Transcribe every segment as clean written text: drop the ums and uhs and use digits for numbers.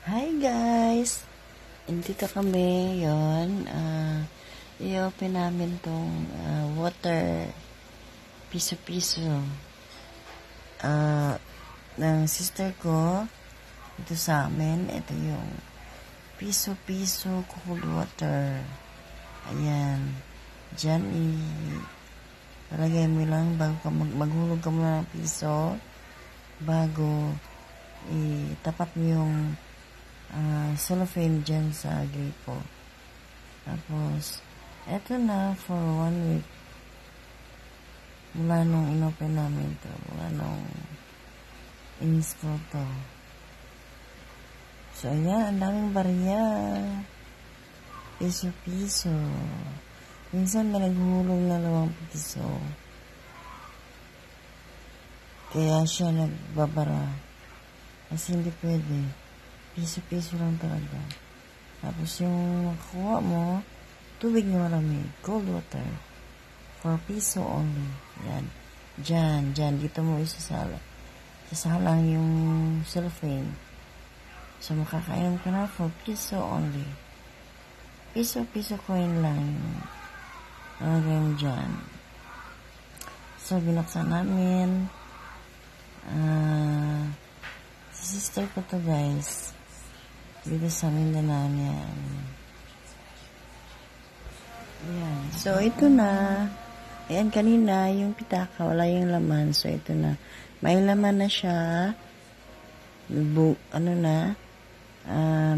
Hi guys! Dito kami yon. I-open namin tong water piso-piso ng sister ko ito sa amin. Ito yung piso-piso cold water. Ayan. Diyan palagay mo lang bago ka maghulog ka muna ng piso bago itapat mo yung cellophane dyan sa gripo. Tapos, eto na for 1 week. Mula nung inopen namin to. Mula nung in-install to. So, ayan. Ang daming barya. Piso-piso. Minsan may naghulog na 2 piso. Kaya siya nagbabara. Kasi hindi pwede. Piso-piso lang talaga. Tapos yung makuha mo, tubig na malamig, cold water, for piso only. Yan. Diyan. Dito mo isasalang yung cellophane. So, makakainom ka na for piso only. Piso coin lang yung nalagay mo dyan. So, binuksan namin. Si sister ko to guys. Dito sa Mindanao yan. Ayan. So, ito na. Ayan, kanina, yung pitaka, wala yung laman. So, ito na. May laman na siya.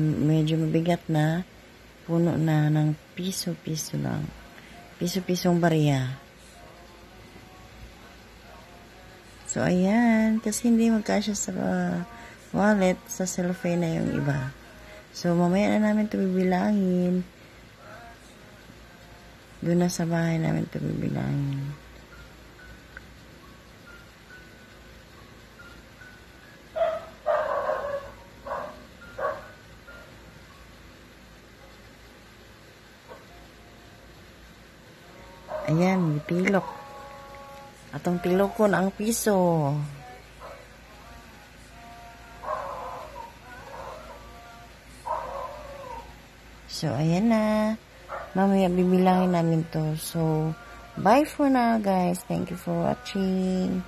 Medyo mabigat na. Puno na ng piso-piso lang. Piso-pisong barya. So, ayan. Kasi hindi magkasya sa wallet, sa cellophane na yung iba. So, mamaya na namin ito bibilangin. Doon na sa bahay namin ito bibilangin. Ayan, tilok. Atong tilok ko na ang piso. So, ayan na. Mamaya bibilangin namin to. So, bye for now, guys. Thank you for watching.